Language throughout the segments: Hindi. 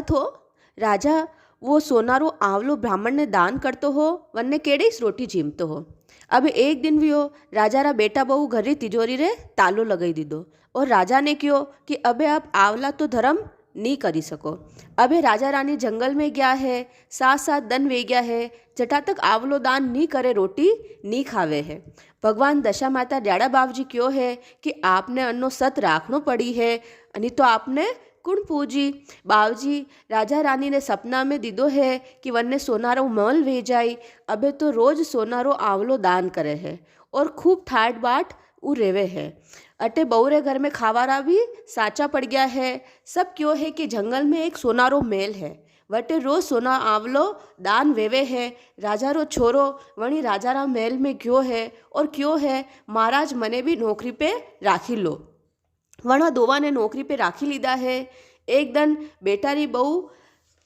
थो राजा वो सोनारो आवलो ब्राह्मण ने दान करतो हो वन्ने केड़ी रोटी जीमतो हो। अब एक दिन भी हो राजा रा बेटा बहू घर री तिजोरी रे तालो लगाई दीदो और राजा ने कहो कि अबे आप आवला तो धर्म नहीं करी सको। अबे राजा रानी जंगल में गया है, साथ साथ दन वे गया है, जटा तक आवलो दान नहीं करे रोटी नहीं खावे है। भगवान दशा माता ड्याड़ा बावजी क्यों है कि आपने अन्नो सत राखनो पड़ी है, नहीं तो आपने कुण पूजी। बावजी राजा रानी ने सपना में दीदो है कि वन्ने सोनारो महल वे जाई। अबे तो रोज सोनारो आवलो दान करे है और खूब ठाट बाट उ रेवे है। अटे बहुरे घर में खावारा भी साचा पड़ गया है। सब क्यों है कि जंगल में एक सोनारो मेल है, वटे रोज सोना आवलो दान वेवे है। राजा रो छोरो वणी राजा रा मेल में क्यों है और क्यों है महाराज मने भी नौकरी पे राखी लो। वणा दोवा ने नौकरी पे राखी लीधा है। एक दिन बेटारी बहू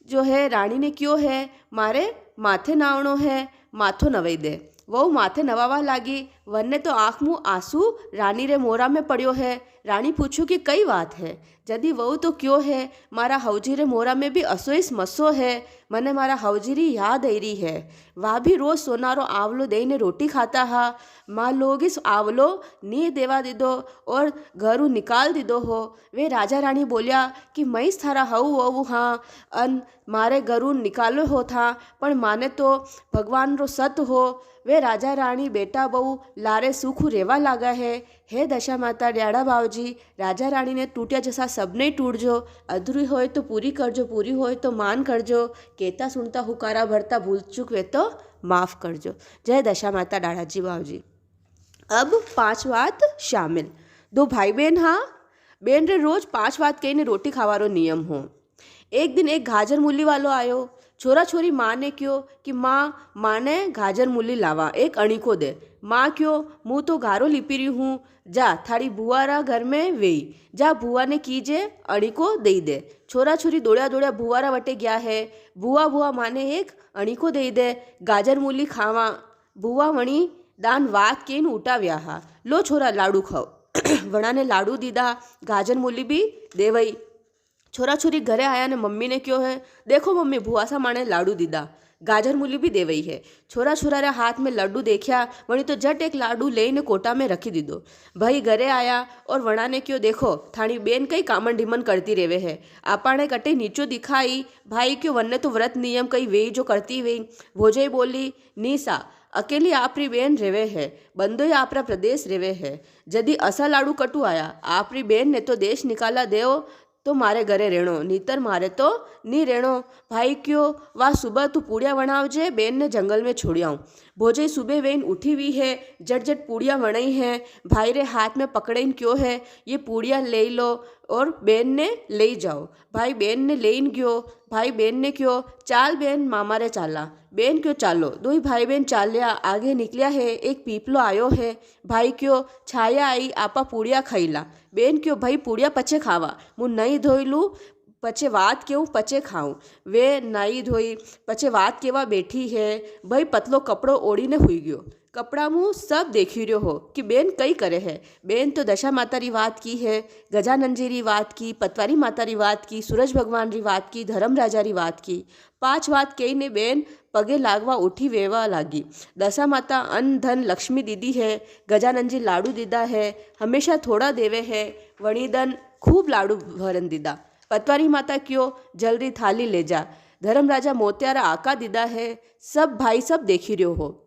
जो है रानी ने क्यों है मारे माथे नावणो है, माथो नवाई दे। वहू माथे नवावा लागी, वन्ने तो आँख मुँह आंसू रानी रे मोरा में पड़ियो है। रानी पूछू कि कई बात है। जदी वहू तो क्यों है मारा हवजी रे मोरा में भी असोईस मस्सो है, मने मारा हवजी री याद आई रही है। वह भी रोज सोनारो आवलो देने रोटी खाता हा। माँ लोग इस आवलो नी देवा दीदो और घरू निकाल दीदो हो। वे राजा रानी बोलिया कि मैं थारा हऊ वहू हाँ अन मारे घरू निकालो हो था, पण माने तो भगवान रो सत हो। वे राजा रानी बेटा बहू लारे सुख रेवा लागा है। हे दशा माता ड्याड़ा बावजी राजा रानी ने टूटिया जैसा सबने टूटजो, अधूरी होए तो पूरी करजो, पूरी होए तो मान करजो, कहता सुनता हुकारा भरता भूल चूक वे तो माफ़ करजो। जय दशा माता डाढ़ाजी बावजी। अब 5 बात शामिल। 2 भाई बहन हाँ बेन रे रोज 5 बात कहीने रोटी खावारो नियम हो। एक दिन एक गाजर मूली वालो आयो। छोरा छोरी माँ ने क्यों कि माँ माने गाजर मूली लावा एक अणी को दे। माँ क्यों मुँह तो गारो लिपी रही हूँ, जा थारी बुआरा घर में वेई, जा बुआ ने कीजे अणी को दे दे। छोरा छोरी दौड़ा दौड़ा बुआरा वटे गया है। बुआ बुआ माने एक अणी को दे दे गाजर मूली खावा। बुआ वणी दान वात केन उठाव्या हा, लो छोरा लाडू खाओ। वणा ने लाडू दीदा, गाजर मूली भी देवई। छोरा छोरी घरे आया ने मम्मी ने क्यों है देखो मम्मी बुआ सा माने लाडू दीदा, गाजर मूली भी देवई है। छोरा छोरा रे हाथ में लड्डू देखा वणी तो जट एक लाडू लेने कोटा में रखी दीदो। भाई घरे आया और वणा ने क्यों देखो थानी बेन कई कामन ढीमन करती रेवे है, आपाने कटे नीचो दिखाई। भाई क्यों वन्ने तो व्रत नियम कई वे जो करती वे। भोजई बोली नीसा अकेली आपरी बेन रेवे है, बंदो ही आपरा प्रदेश रेवे है। जदी असा लाडू कटू आया आपरी बेन ने तो देश निकाला देओ तो मारे घरे रेणो, नीतर मारे तो नी रेणो। भाई क्यों वाह सुबह तू पूड़िया बनावजे बेन ने जंगल में छोड़ियाऊँ। भोजई सुबह बेन उठी हुई है, जट जट पूड़िया बनाई है। भाई रे हाथ में पकड़ेन क्यों है ये पूड़िया ले लो और बेन ने ले जाओ। भाई बेन ने लेन गयो। भाई बेन ने क्यों चाल बेन मामा रे चाला, बेन क्यों चालो। दो ही भाई बहन चालिया आगे निकलिया है। एक पीपलो आयो है। भाई क्यों छाया आई आपा पूड़िया खाईला। बेन क्यों भाई पूड़िया पचे खावा, मुँह नहीं धोई लूँ पचे वात केव पचे खाऊं। वे नाई धोई पचे वात केवा बैठी है। भाई पतलो कपड़ो ओढ़ी ने हुई गयो। कपड़ा मुँह सब देखी रहो हो कि बेन कई करे है। बेन तो दशा माता री बात की है, गजानन जी री बात की, पतवारी माता री बात की, सूरज भगवान री बात की, धर्म राजा री बात की। 5 बात कही ने बेन पगे लागवा उठी वेवा लागी। दशा माता अन्न धन लक्ष्मी दीदी है, गजानन जी लाडू दीदा है, हमेशा थोड़ा देवे है। वणीदन खूब लाडू भरन दीदा। पतवारी माता क्यों जल्दी थाली ले जा। धर्म राजा मोतियारा आका दीदा है। सब भाई सब देखी रहो हो।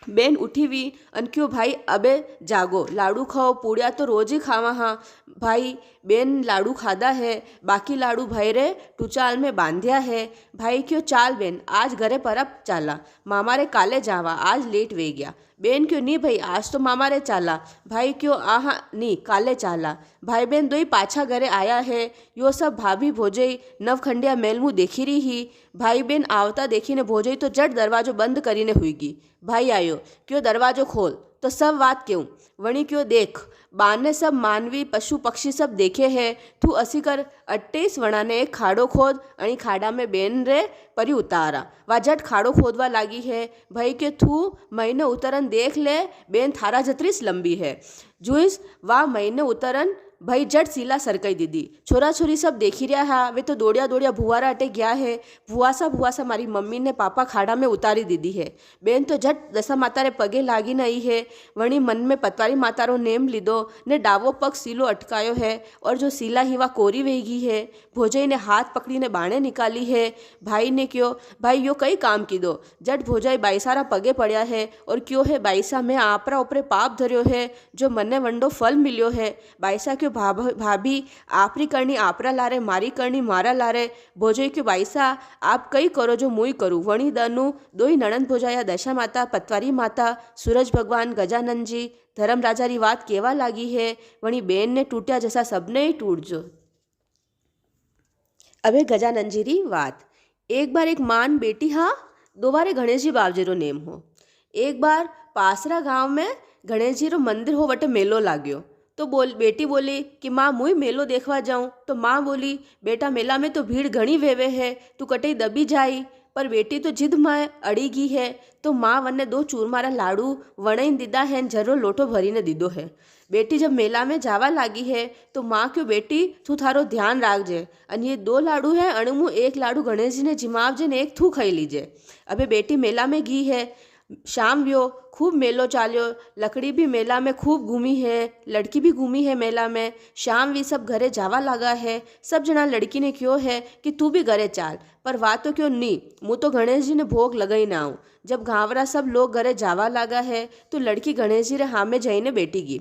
बेन उठी हुई अन क्यों भाई अबे जागो लाडू खाओ, पूड़िया तो रोज ही खावा हाँ। भाई बेन लाडू खादा है, बाकी लाडू भाई रे टूचाल में बांधिया है। भाई क्यों चाल बेन आज घरे परब चाला, मामा रे काले जावा आज लेट वे गया। बेन क्यों नी भाई आज तो मामा रे चाला। भाई क्यों आहा नी काले चाला। भाई बहन दो ही पाछा घरे आया है। यो सब भाभी भोजई नवखंडिया मेलमू देखी रही ही। भाई बहन आवता देखी ने भोजई तो जट दरवाजो बंद करीने हुईगी। भाई आयो क्यों दरवाजो खोल तो सब बात क्यों। वणी क्यों देख बाने सब मानवी पशु पक्षी सब देखे है। तू असी कर 28 वणा ने एक खाड़ो खोद अणी खाड़ा में बेन रे परी उतारा। वा झट खाड़ो खोदवा लागी है। भाई के थू महीने उतरन देख ले बेन थारा जतरीस लंबी है। जुइस वा महीने उतरन भाई जट सीला सरकाई दीदी। छोरा छोरी सब देखी रहा हा, वे तो दौड़िया दौड़िया भुआरा अटे गया है। भुआसा मारी मम्मी ने पापा खाड़ा में उतारी दीदी है। बेन तो झट दशा माता रे पगे लागी नहीं है। वणी मन में पतवारी माता रो नेम लीधो ने डावो पग सीलो अटकायो है और जो सीला हिवा कोरी वेगी है। भोजई ने हाथ पकड़ी ने बाणे निकाली है। भाई ने क्यों भाई यो कई काम कीधो। जट भोजई बाईसारा पगे पड़या है और क्यों है बाईसा में आपरा ऊपरे पाप धर्यो है जो मने वंडो फल मिल्यो है। बाईसा क्यों भाभी आपरी करनी आपरा लारे मारी करनी मारा लारे। भोजई क्यों बाईसा आप कई करो जो मुई करूँ। वणी दनु दोई नणंद भोजाया दशा माता पतवारी माता सूरज भगवान गजानंद जी धर्म राजा री बात केवा लागी है। वणी बेन ने टूट्या जैसा सबने ही टूटजो। अबे गजानंद जी री बात। एक बार एक मान बेटी हाँ दो बारे गणेश जी बाबजी रो नेम हो। एक बार पासरा गांव में गणेश जी रो मंदिर हो वटे मेलो लाग्यो। तो बेटी बोली कि माँ मुई मेलो देखवा जाऊँ। तो माँ बोली बेटा मेला में तो भीड़ घनी वेवे है, तू कटई दबी जाई। पर बेटी तो जिद में अड़ी गई है। तो माँ वन्ने दो चूरमारा लाडू वणई दीदा है, जरो लोटो भरीने दीदो है। बेटी जब मेला में जावा लागी है तो माँ क्यों बेटी तू थारो ध्यान राखजे, अन ये दो लाडू है अणमु एक लाडू गणेश जी ने जिमावजे ने एक थू खाई लीजे। अबे बेटी मेला में गई है। शाम व्यो खूब मेलो चाल्यो। लकड़ी भी मेला में खूब घूमी है, लड़की भी घूमी है मेला में। शाम भी सब घरे जावा लगा है। सब जना लड़की ने क्यों है कि तू भी घरे चाल, पर बात तो क्यों नी मुँह तो गणेश जी ने भोग लगाई ना आऊँ। जब घावरा सब लोग घरे जावा लगा है तो लड़की गणेश जी रे हाथ में जईने बेटी गई।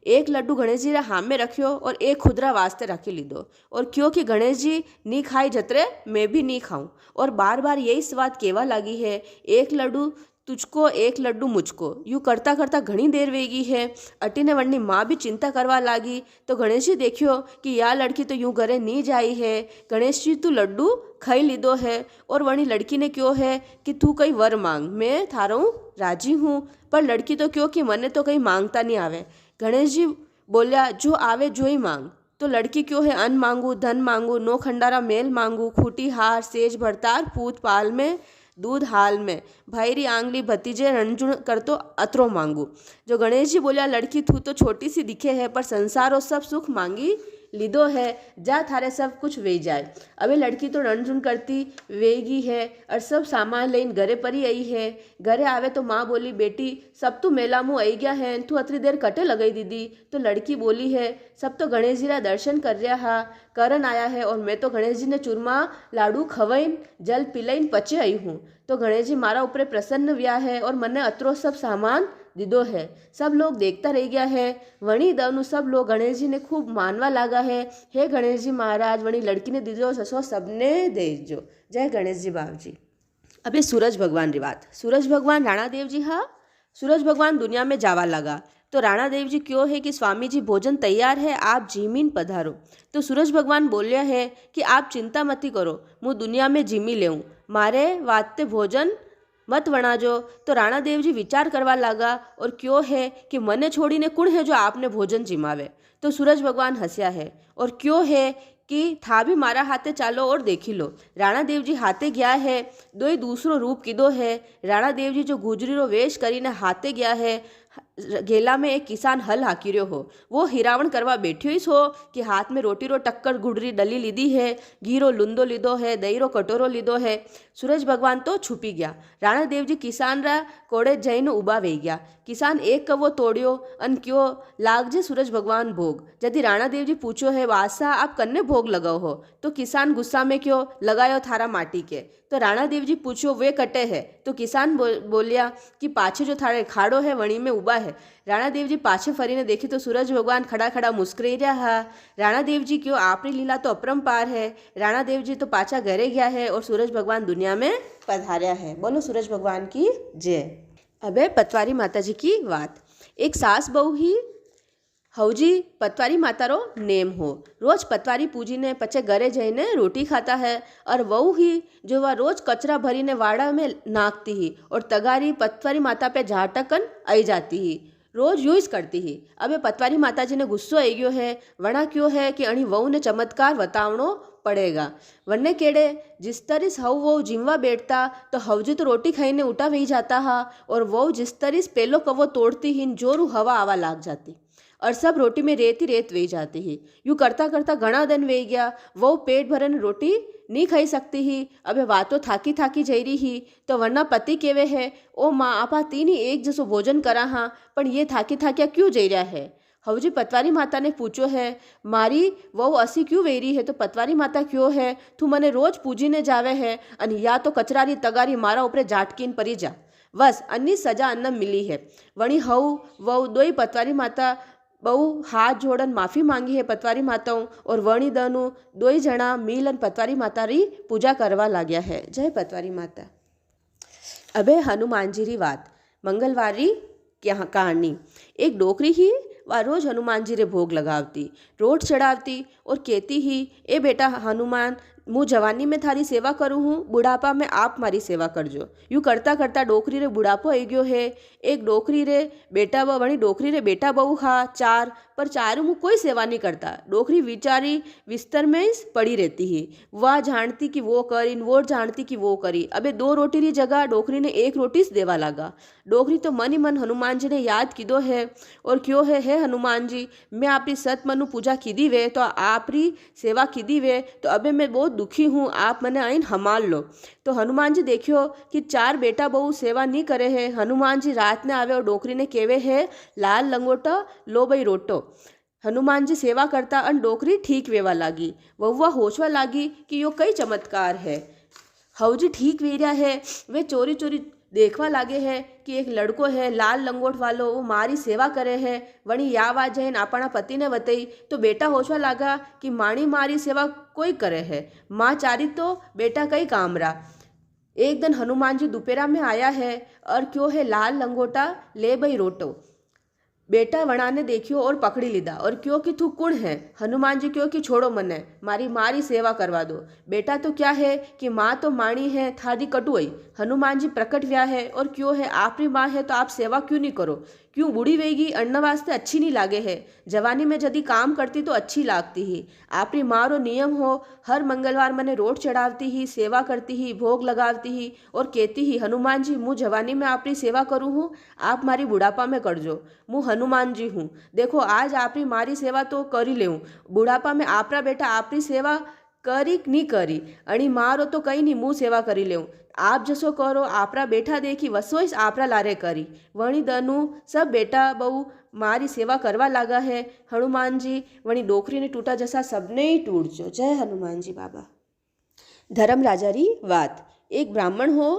एक लड्डू गणेश जी रे हाथ में रखियो और एक खुदरा वास्ते रखी लीधो। और क्योंकि गणेश जी नी खाई जतरे मैं भी नी खाऊं। और बार बार यही स्वाद केवा लागी है, एक लड्डू तुझको एक लड्डू मुझको। यूँ करता करता घनी देर वेगी है। अटी ने वन्नी माँ भी चिंता करवा लागी। तो गणेश जी देखियो कि या लड़की तो यूँ घरे नी जाई है। गणेश जी तू लड्डू खाई लीधो है। और वणी लड़की ने क्यों है कि तू कई वर मांग, मैं थारो राजी हूँ। पर लड़की तो क्यों कि मने तो कहीं मांगता नहीं आवे। गणेश जी बोलिया जो आवे जो ही मांग। तो लड़की क्यों है अन्न मांगू धन मांगू नो खंडारा मेल मांगू खूटी हार सेज भरतार पूत पाल में दूध हाल में भाईरी आंगली भतीजे रणजुण कर तो अतरो मांगू। जो गणेश जी बोलिया लड़की तू तो छोटी सी दिखे है पर संसारो सब सुख मांगी लीधो है, जा थारे सब कुछ वे जाए। अबे लड़की तो रणजुण करती वेगी है और सब सामान लेन घरे पर ही आई है। घरे आवे तो माँ बोली बेटी सब तो मेला मुँह आई गया है, तू अतरी देर कटे लगाई दीदी। तो लड़की बोली है सब तो गणेश जी रा दर्शन कर रहा हा करन आया है और मैं तो गणेश जी ने चूरमा लाडू खवाइन जल पिलाइन पचे आई हूँ। तो गणेश जी मारा ऊपर प्रसन्न व्या है और मने अतरो सब सामान दीदो है। सब लोग देखता रह गया है। वणी दनु सब लोग गणेश जी ने खूब मानवा लागा है। हे गणेश जी महाराज वणी लड़की ने दीदो ससो सबने देजो। जय गणेश जी बाप जी। अबे सूरज भगवान री बात। सूरज भगवान राणा देव जी हाँ सूरज भगवान दुनिया में जावा लगा। तो राणा देव जी क्यों है कि स्वामी जी भोजन तैयार है आप जीमीन पधारो। तो सूरज भगवान बोलिया है कि आप चिंता मती करो, मुँह दुनिया में जीमी लेऊँ, मारे वास्ते भोजन मत वणाजो। तो राणा देव जी विचार करवा लगा और क्यों है कि मने छोड़ीने कुण है जो आपने भोजन जिमावे। तो सूरज भगवान हंस्या है और क्यों है कि था भी मारा हाथे चालो और देखी लो। राणा देव जी हाथे गया है, दो दूसरो रूप कीधो है। राणा देव जी जो गुजरी रो वेश करीने हाथे गया है। गेला में एक किसान हल हाकी रह्यो हो, वो हिरावण करवा बैठ्यो ही हो कि हाथ में रोटी रो टक्कर गुड़री डली लीधी है, घी रो लुंदो लीधो है, दही रो कटोरो लीधो है। सूरज भगवान तो छुपी गया। राणा देव जी किसान रा कोड़े जईने उबा वे गया। किसान एक कवो तोड़ियो अन क्यों लागजे सूरज भगवान भोग। यदि राणा देव जी पूछो है वासा आप कन्ने भोग लगाओ हो। तो किसान गुस्सा में क्यों लगायो थारा माटी के। तो राणा देव जी पूछो वे कटे है। तो किसान बोलिया कि पाछे जो थारे खाड़ो है वणी में उबा है। राणा देव जी पाछे फरीने देखी तो सूरज भगवान खड़ा खड़ा मुस्कुराई रहा है। राणा देव जी क्यों आपरी लीला तो अपरंपार है। राणा देव जी तो पाछा घरे गया है और सूरज भगवान दुनिया में पधार्या है। बोलो सूरज भगवान की जय। अबे पतवारी माता जी की बात। एक सास बहू ही हौजी पतवारी मातारो नेम हो। रोज पतवारी पूजी ने पचे घरे जईने रोटी खाता है और वहू ही जो वह रोज कचरा भरीने वाड़ा में नाखती ही और तगारी पतवारी माता पे झाटकन आई जाती ही। रोज यूज करती ही। अबे पतवारी माता जी ने गुस्सो आई गयो है। वणा क्यों है कि अणी वहू ने चमत्कार बतावणो पड़ेगा। वन्ने केड़े जिस तरीस हव वो जिमवा बैठता तो हवजी तो रोटी खाईने उठा वही जाता हा और वो जिस तरीस पेलो कवो तोड़ती ही जोरू हवा आवा लाग जाती। और सब रोटी में रेत ही रेत वेई जाती ही। यूँ करता करता घना दिन वेई गया। वो पेट भरन रोटी नहीं खाई सकती ही। अबे वा तो थाकी थाकी जई रही ही, तो वरना पति केवे है ओ माँ आपा तीनी एक जसो भोजन करा हाँ, पण ये थाकी थाक्या क्यों जई रहा है। हवजी पतवारी माता ने पूछो है, मारी वहू असी क्यों वेरी है, तो पतवारी माता क्यों है, तू मने रोज पूजी ने जावे है अन या तो कचरारी तगारी मारा ऊपरे जाटकीन परी जा, बस अन्नी सजा अन्नम मिली है। वणी हऊ वहू दोई पतवारी माता बहु हाथ जोड़न माफ़ी मांगी है पतवारी माताओं, और वणी दनु दोई जणा मिलन पतवारी माता री पूजा करवा लाग्या है। जय पतवारी माता। अबे हनुमान जी री बात। मंगलवार री कहानी। एक डोकरी ही वह रोज हनुमान जी रे भोग लगावती, रोट चढ़ावती और कहती ही, ए बेटा हनुमान, मुँह जवानी में थारी सेवा करूँ हूँ, बुढ़ापा में आप मारी सेवा करजो। यूँ करता करता डोकरी रे बुढ़ापो आई गयो है। एक डोकरी रे बेटा वणी डोकरी रे बेटा बहू हा चार, पर चारों मुँह कोई सेवा नहीं करता। डोकरी विचारी बिस्तर में ही पड़ी रहती ही। वह जानती कि वो करी, वो जानती कि वो करी। अबे 2 रोटी री जगह डोकरी ने 1 रोटी से देवा लगा। डोकरी तो मन ही मन हनुमान जी ने याद कीधो है और क्यों है हनुमान जी, मैं आपरी सत मनु पूजा कीधी वे तो आपरी सेवा कीधी वे, तो अबे मैं बहुत दुखी हूँ, आप मने आइन हमाल लो। तो हनुमान जी देखियो कि 4 बेटा बहू सेवा नहीं करे है। हनुमान जी रात ने आवे और डोकरी ने केवे है, लाल लंगोटा लो बई रोटो। हनुमान जी सेवा करता अन डोकरी ठीक वेवा लागी। वहुआ होशवा लागी कि यो कई चमत्कार है। हवजी ठीक वेरिया है। वे चोरी चोरी देखवा लागे है कि एक लड़को है लाल लंगोट वालो, वो मारी सेवा करे है। वणी या आवाज है अपना पति ने बताई तो बेटा होशवा लागा कि माणी मारी सेवा कोई करे है, माँ चारी तो बेटा कई काम रहा। एक दिन हनुमान जी दोपहरा में आया है और क्यों है लाल लंगोटा ले बई रोटो। बेटा वणा ने देखियो और पकड़ी लीधा और क्यों कि तू कुण है। हनुमान जी क्यों कि छोड़ो मने, मारी सेवा करवा दो। बेटा तो क्या है कि माँ तो माणी है थारी कटुई। हनुमान जी प्रकट व्या है और क्यों है आपरी माँ है तो आप सेवा क्यों नहीं करो, क्यों बूढ़ी वेगी अन्न वास्ते अच्छी नहीं लागे है, जवानी में यदि काम करती तो अच्छी लागती ही। आपरी माँ रो नियम हो हर मंगलवार मने रोट चढ़ावती ही, सेवा करती ही, भोग लगावती ही और कहती ही, हनुमान जी मुँह जवानी में आपरी सेवा करूँ हूँ, आप मारी बुढ़ापा में करजो। मुँह हनुमान जी हूँ, देखो आज आपरी मारी सेवा तो करी लेऊँ, बुढ़ापा में आपरा बेटा आपरी सेवा करी नहीं करी अणी मारो तो कहीं नहीं मुँह सेवा करी लेऊँ। आप जसो करो आपरा बेटा देखी वसोइस आपरा लारे करी। वणी दनु सब बेटा बहू मारी सेवा करवा लागा है। हनुमान जी वणी डोकरी ने टूटा जैसा सबने ही टूट जो। जय हनुमान जी बाबा। धर्म राजा री बात। एक ब्राह्मण हो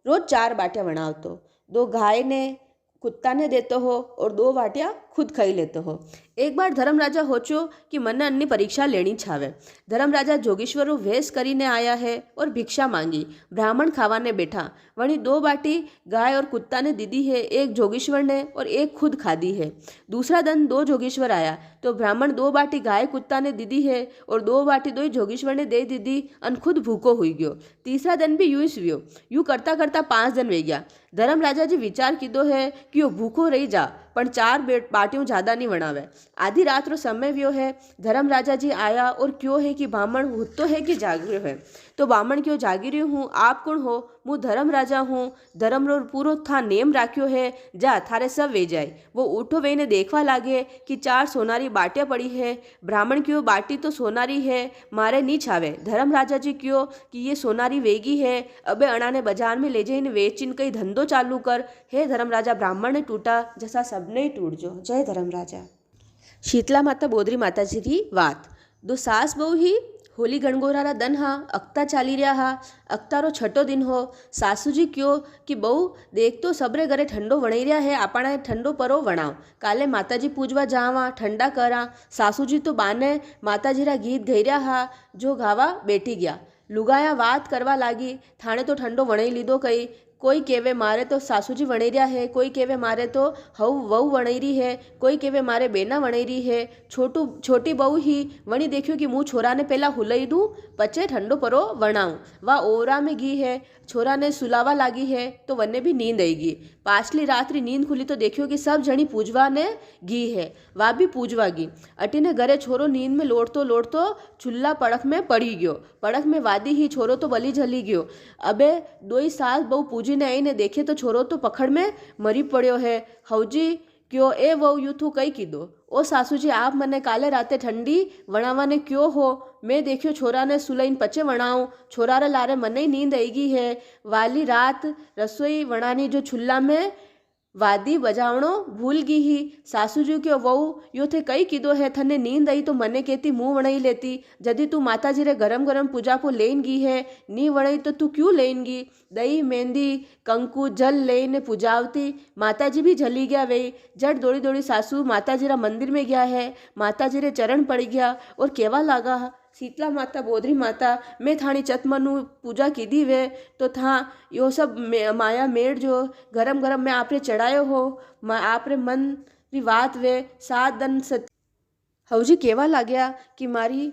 रोज 4 बाटिया बनावतो, 2 गाय ने कुत्ता ने देते हो और 2 बाटिया खुद खाई लेते हो। एक बार धर्म राजा होचो कि मने अन्नी परीक्षा लेनी छावे। धर्म राजा जोगेश्वरो वेश करीने आया है और भिक्षा मांगी। ब्राह्मण खावाने बैठा। वणी 2 बाटी गाय और कुत्ता ने दीदी है, एक जोगेश्वर ने और एक खुद खादी है। दूसरा दिन 2 जोगेश्वर आया तो ब्राह्मण 2 बाटी गाय कुत्ता ने दीदी है और 2 बाटी 2 जोगेश्वर ने दे दीदी अन खुद भूखो हुई गयो। तीसरा दिन भी यूं ही व्यो। यूं करता करता 5 दिन वे गया। धर्म राजा जी विचार कीधो है कि वो भूखो रही जा पण 4 बाटियों ज्यादा नहीं वणावे। आधी रात रो समय व्यो है। धर्म राजा जी आया और क्यों है कि ब्राह्मण हुतो है कि जागरियो है। तो ब्राह्मण क्यों जागिरियो हूँ, आप कौन हो, मु धर्म राजा हूँ, धर्म रो पूरो था नेम राख्यो है, जा थारे सब वे जाए। वो उठो वेने देखवा लागे कि 4 सोनारी बाटियाँ पड़ी है। ब्राह्मण क्यों बाटी तो सोनारी है, मारे नी छावे। धर्म राजा जी क्यों कि ये सोनारी वेगी है, अबे अणाने बाजार में ले जाइने वेचिन कई धंधो चालू कर। हे धर्म राजा ब्राह्मण ने टूटा जैसा सबने ही टूट जो। जय धर्म राजा। शीतला माता बोदरी माता जी की बात। 2 सास बहू ही होली गणगोरा दन हा अक्ता चाली रहा हा। अक्ता रो 6ठो दिन हो। सासू जी क्यों कि बहू देख तो सबरे घरे ठंडो वणाई रहा है, आपणे ठंडो परो वणाव, काले माताजी पूजवा जावा ठंडा करा। सासू जी तो बाने माताजी रा गीत गई रहा हा जो गावा बैठी गया। लुगाया बात करवा लागी, थाने तो ठंडो वणाई लीधो कई। कोई केवे मारे तो सासू जी वणाई रहा है, कोई केवे मारे तो हऊ वहू वणाई रही है, कोई केवे मारे बेना वणाई रही है। छोटी बहू ही वणी देखियो कि मुँह छोरा ने पहला हुलई दूँ पचे ठंडो परो वणाऊँ। वह ओरा में गी है, छोरा ने सुलावा लागी है तो वन्ने भी नींद आएगी। पाछली रात्रि नींद खुली तो देखियो कि सब जनी पूजवा ने गी है, वह भी पूजवा गी। अटीने घरे छोरो नींद में लोटतो लोटतो चुल्ला पड़क में पड़ी गयो। पड़क में वादी ही छोरो तो बली झली गयो। अबे 2 सास बहू पूजी ने आई ने देखे तो छोरो तो पखड़ में मरी पड़ो है। हवजी क्यों ए वहू यूथू कई कीधो। ओ सासू जी आप मने काले राते ठंडी वणावाने क्यों हो। मैं देखियो छोरा ने सुलईन पचे वणाऊं, छोरा रे लारे मने ही नींद आई गई है। वाली रात रसोई वणानी जो चुल्ला में वादी बजावणो भूल गई ही। सासू जी के वहू यो थे कई कीधो है, थने नींद आई तो मने कहती मुंह वणाई लेती। जदी तू माता जी रे गरम गरम पूजा को लेन गई है, नी वणाई तो तू क्यों लेन गई। दही मेहंदी कंकु जल लेने पूजावती। माता जी भी जली गया वे। जट दौड़ी दौड़ी सासू माता जी रा मंदिर में गया है, माता जी रे चरण पड़ गया और केवा लागा शीतला माता बोधरी माता मैं थानी चतमनु पूजा कीधी वे तो था यो सब माया मेड़ जो गरम गरम मैं आपने चढ़ायो हो, आपरे मन री बात वे 7 दिन सच हवजी केवा लाग्या कि मारी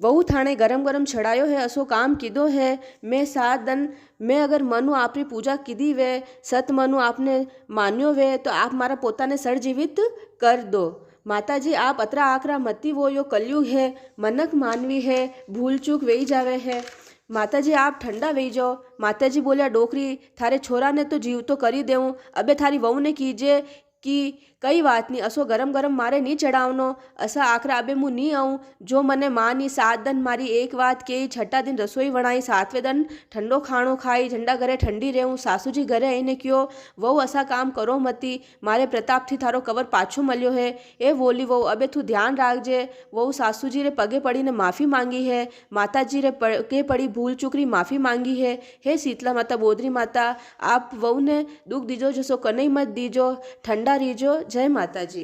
वहू थाने गरम गरम चढ़ायो है, असो काम कीधो है। मैं 7 दिन मैं अगर मनु आपरी पूजा कीधी वे, सत मनु आपने मान्यो वे तो आप मारा पोता ने सर जीवित कर दो। माता जी आप अतरा आकरा मती वो यो कलयुग है, मनक मानवी है, भूल चूक वेई जावे है। माता जी आप ठंडा वेई जाओ। माता जी बोलिया डोकरी थारे छोरा ने तो जीव तो करी देऊँ, अबे थारी वहू ने कीजे कि कई बात नहीं असो गरम गरम मारे नहीं चढ़ावनो, असा आखरा अबे मुँह नहीं आऊँ। जो मने मानी 7 दिन मारी एक बात कही, छठा दिन रसोई बनाई, 7वें दिन ठंडो खाणो खाई, झंडा घरे ठंडी रहूँ। सासू जी घरे आईने क्यों वो असा काम करो मती, मारे प्रताप थी थारो कवर पाछो मल्यो है। ए बोली वो अबे तू ध्यान राखजे। वो सासू जी रे पगे पड़ी ने माफ़ी मांगी है, माता जी रे पगे पड़ी भूल चुकरी माफ़ी मांगी है। हे शीतला माता बोधरी माता आप वहू ने दुख दीजो, जसो कनई मत दीजो, ठंडा रीजो। जय माता जी।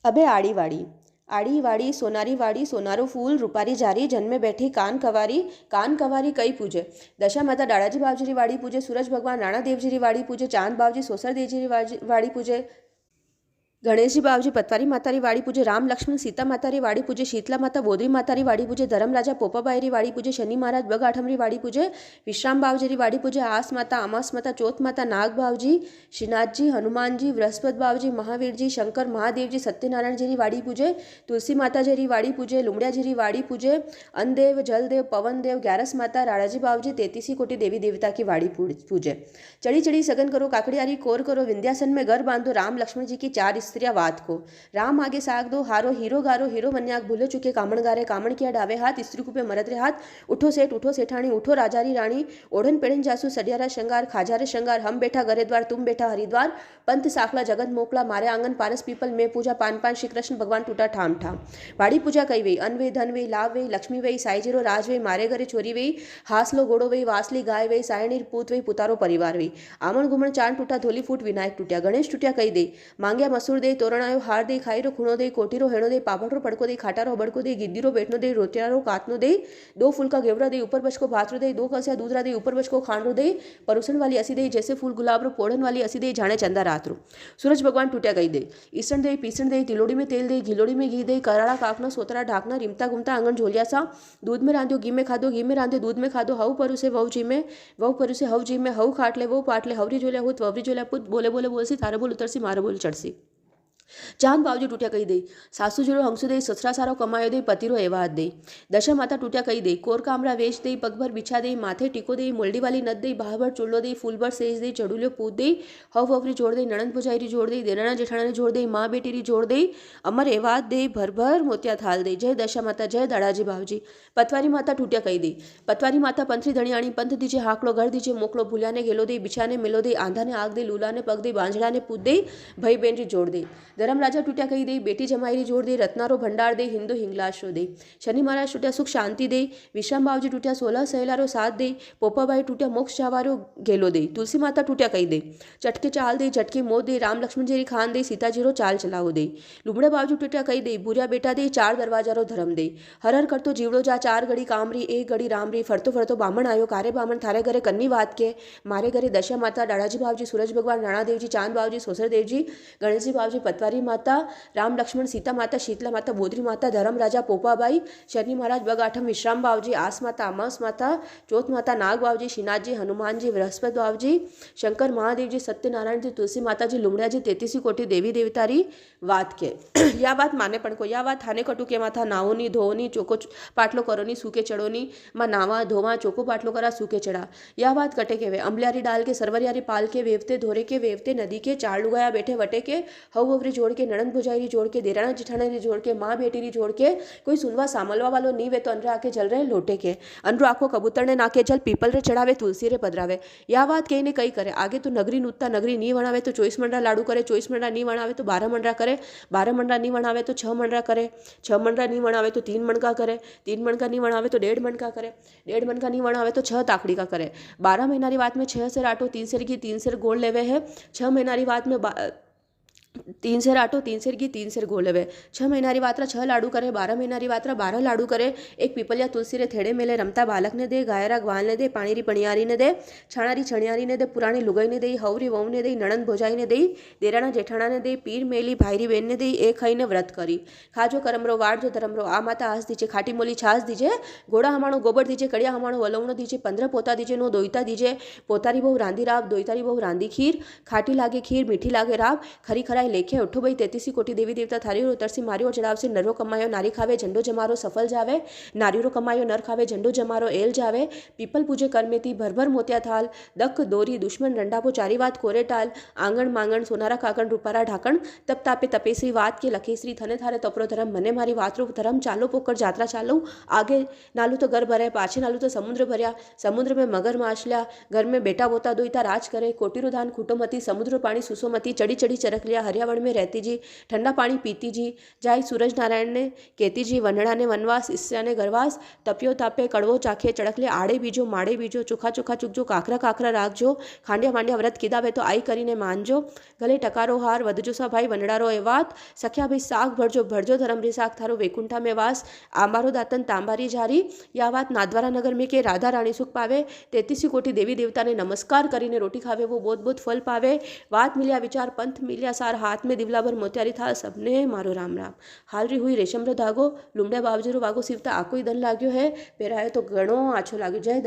अबे आड़ी वाड़ी सोनारी वाड़ी सोनारो फूल रूपारी जारी, जन्मे बैठी कान कवारी कई पूजे। दशा माता डाड़ाजी बावजी री वाड़ी पूजे, सूरज भगवान राणा देव जी री वाड़ी पूजे, चांद बावजी सोसर देव जी री वाड़ी पूजे, गणेश जी बावजी पतवारी माता री वाड़ी पूजे, राम लक्ष्मण सीता माता री वाड़ी पूजे, शीतला माता बोधरी माता री वाड़ी पूजे, धर्म राजा पोपाबाई री वाड़ी पूजे, शनि महाराज बगाठम री वाड़ी पूजे, विश्राम बावजी री वाड़ी पूजे, आस माता अमास माता चौथ माता नाग बावजी, श्रीनाथ जी हनुमान जी बृहस्पति बावजी महावीर जी शंकर महादेव जी सत्यनारायण जी री वाड़ी पूजे, तुलसी माता जी री वाड़ी पूजे, लुमड़िया जी री वाड़ी पूजे, अन्नदेव जलदेव पवन देव ग्यारस माता राणाजी बावजी 33 कोटि देवी देवता की वाड़ी पूजे। चढ़ी चढ़ी सगन करो काकड़ियारी कोर करो, विंध्यासन में घर बांधो, राम लक्ष्मण जी की 4 स्त्रियां वात को। राम आगे साग दो हारो हीरो गारो, हीरो मन्याक भूले चुके कामण गारे, कामण किया डावे हाथ, स्त्री कुपे मरद रे हाथ, उठो सेठानी उठो राजारी रानी, ओढ़न पेड़न जासू सडियारा श्रृंगार खाजारे श्रृंगार, हम बैठा घरे द्वार तुम बैठा हरिद्वार, पंथ साखला जगत मोकला मारे आंगन पारस पीपल में पूजा पान पान, श्री कृष्ण भगवान टूटा ठाम ठाम। वाड़ी पूजा कई वही, अन वही धन वही लाभ वही लक्ष्मी वही साईजीरो राज वही, मारे घरे छोरी वही, हासलो घोड़ो वही वासली गाय वही, सायणी पूत वही पुतारो परिवार वही, आमण घुमण चांद टूटा धोली फूट विनायक टूट्या, गणेश टूट्या कई दे, मांग्या मसूर दे तोरण आयो हार दे, खाईरो खूणो दे कोटीरो हेणो दे, पापड़ो पड़को दे, खाटारो बड़को दे, गिद्दीरो बेटनो दे, रोटियारो कातनो दे, 2 फूल का घेवड़ा दे, ऊपर बचको भातरो दे, 2 कलसिया दूधरा दे, ऊपर बचको खांडरो दे, परुसन वाली असी दे, जैसे फूल गुलाब रो पोड़न वाली असी दे, जाने चंदा रात रो। सूरज भगवान टूट्या गई दे, ईसण दे पीसण दे, तिलोड़ी में तेल दे, घिलोड़ी में घी दे, कराड़ा काकना सोतरा ढाकना, रिमता घुमता आंगन झोलिया सा, दूध में रांध्यो घी में खादो, घी में रांध्यो दूध में खादो, हव परुसे वव जी में, वव परुसे हव जी में, हव खाटले वो पाटले, हवरी झोलिया हुत ववरी झोलिया पुत, बोले बोले बोलसी थारे बोल उतरसी मारे बोल चढ़सी। चांद बावजी टूट्या कही दे, सासू जीरो हंसु दे, ससरा सारो कमायो दे, पतिरो एवाद दे, दशा माता टूट्या कही दे, कोर कामरा वेच दे, पगभर बिछा दे, माथे टीको दे, मोल्डी वाली नद दे, बाहर चुल्लो दे, फूलभर सेज दे, चढ़ुलियो पूत दे, हव ववरी जोड़ दे, नणंद भुजाईरी जोड़ दे, देराणा जेठाणी जोड़ दे, माँ बेटीरी जोड़ दे, अमर एवाद दे, भर भर मोतिया थाल दे। जय दशा माता जय दाड़ाजी बावजी। पतवारी माता टूट्या कही दे, पतवारी माता पंथरी धणियाणी पंथ दीजे हाकलो घर दीजे मोकलो, भूलिया ने गेलो दे, बिछाने मिलो दे, आंधा ने आग दे, लूला ने पग दे, बांझड़ा ने पूत दे, भई बेनरी जोड़ दे। धर्म राजा टूट्या कही दे, बेटी जमाईरी जोड़ दे, रत्नारो भंडार दे, हिंदू हिंगलाशो दे। शनि महाराज टूट्या सुख शांति दे, विश्राम बावजी टूट्या 16 सहेलारो साथ दे, पोपाबाई टूट्या मोक्ष जावारो गेलो दे, तुलसी माता टूट्या कही दे, चटके चाल दे, झटके मोद दे, राम लक्ष्मण जी खान दे, सीता जीरो चाल चलाओ दे। लुमड़े बावजी टूट्या कही दे, बुरिया बेटा दे, 4 दरवाजा रो धर्म दे, हर हर करतो जीवड़ो जा, 4 घड़ी कामरी 1 घड़ी रामरी, फरतो फरतो बामण आयो, कारे बामण थारे घरे कन्नी बात के, मारे घरे दशा माता डाड़ाजी बावजी सूरज भगवान राणा देव जी चांद बावजी सोसर देव जी गणेश जी बावजी पतवारी माता राम लक्ष्मण सीता माता शीतला माता बोधरी माता धर्म राजा पोपाबाई शनि महाराज बगाठम विश्राम बावजी आस माता अमास माता चौथ माता नाग बावजी श्रीनाथ जी हनुमान जी बृहस्पति बावजी शंकर महादेव जी सत्यनारायण जी तुलसी माता जी लुमड़िया जी 33 कोटि देवी देवतारी बात के या बात माने पण को या बात थाने कटू के माथा नाओनी धोनी चोको पाटलो करोनी सूके चढ़ोनी माँ नावा धोवा चोको पाटलो करा सूके चढ़ा या बात कटे के वे अम्बलियारी डाल के सरवरियारी पाल के वेवते धोरे के वेवते नदी के चार लुगाया बैठे वटे के हव ववरी जोड़ के, नणंद भुजाई री जोड़ के, देराणा जेठाणा री जोड़ के, माँ बेटी री जोड़ के, कोई सुनवा सामलवा वालो नी वे तो अनरे आके जल रहे लोटे के, अनरो आखो कबूतर ने नाके जल पीपल रे चढ़ावे, तुलसी रे पधरावे। या बात कही ने कई करे, आगे तो नगरी नूतता, नगरी नी वणावे तो 24 मंडरा लाडू करे, 24 मंडरा नी वणावे तो 12 मंडरा करे, 12 मंडरा नी वणावे तो 6 मंडरा करे, 6 मंडरा नी वणावे तो 3 मणका करे, 3 मणका नी वणावे तो 1.5 मणका करे, 1.5 मणका नी वणावे तो 6 ताकड़ी का करे। 12 महीना री बात में 6 सेर आटो 3 सेर घी 3 सेर गोड़ लेवे है। 6 महीना री बात में 3 सेर आटो 3 सेर घी 3 सेर गोड़ लेवे। 6 महीना री बातरा 6 लाडू करे, 12 महीना री बातरा 12 लाडू करे। एक पीपलिया तुलसी रे थेड़े मेले रमता बालक ने दे, गायरा ग्वाल ने दे, पानी री पणियारी ने दे, छाणारी छणियारी ने दे, पुरानी लुगाई ने दे, हवरी वहू ने दे, नणंद भोजाई ने दे, देराणा जेठाणा ने दे, पीर मेली भाईरी बेन ने दे, एक खाई ने व्रत करी। खाजो करमरो वाड़जो धर्मरो, आ माता आस दीजे, खाटी मोली छास दीजे, घोड़ा हमाणो गोबर दीजे, कड़िया हमाणो वलवणो दीजे, 15 पोता दीजे, नो दोईता दीजे, पोतारी बहु रांधी राब, दोईतारी बहु रांधी खीर, खाटी लागे खीर मीठी लागे राब, खरी खराई लेखे उठो भाई 33 कोटि देवी देवता थारी और तरसी मारी और चढ़ाव से नरो कमायो नारी खावे झंडो जमारो सफल जावे, नारीरो कमायो नर खावे झंडो जमारो एल जावे, पीपल पूजे कर्मेती भर भर मोतिया थाल, दक दोरी दुश्मन रंडापो चारी वात कोरे टाल, आंगण मांगण सोनारा काकण रूपारा ढाकण, तप तापे तपेश्री वात के लखेश्री थने थारे तपरो धर्म मने मारी वातरो धर्म, चालो पोकर जात्रा चालो, आगे नालू तो घर भरे, पाछे नालू तो समुद्र भर्या, समुद्र में मगर माछल्या, घर में बेटा बोता दोईता राज करे, कोटिरो धान खूटोमती, समुद्र पानी सुसोमती, चढ़ी चढ़ी चरक लिया, हरियावण में रहती जी, ठंडा पानी पीती जी, जाई सूरज नारायण ने केती जी, वनड़ा ने वनवास, ईस्या ने गरवास, तपियो तापे कड़वो चाखे चड़कले, आड़े बीजो माड़े बीजो, चोखा चोखा चुकजो, काकरा काकरा राखजो, खांडिया मांडिया व्रत कीधा तो आई करीने मानजो, गले टकारो हार वधजो सा भाई वनड़ारो ए वात, सख्या भाई साग भरजो भरजो धर्म रे साग थारो वैकुंठा में वास, आंबारो दातन तांबारी जारी, या बात नादवारा नगर में के राधा रानी सुख पावे, 33 कोटि देवी देवता ने नमस्कार करीने रोटी खावे वो बहुत बहुत फल पावे, वात मिलिया विचार पंथ मिलिया सार, हाथ में दिवला भर मोतियारी था सबने मारो राम राम। हाल री हुई रेशम रो धागो, लुमड़े बावजरो वागो सीवता आको ही धन लाग्यो है, पेरायो तो घणो आछो लाग्यो। जय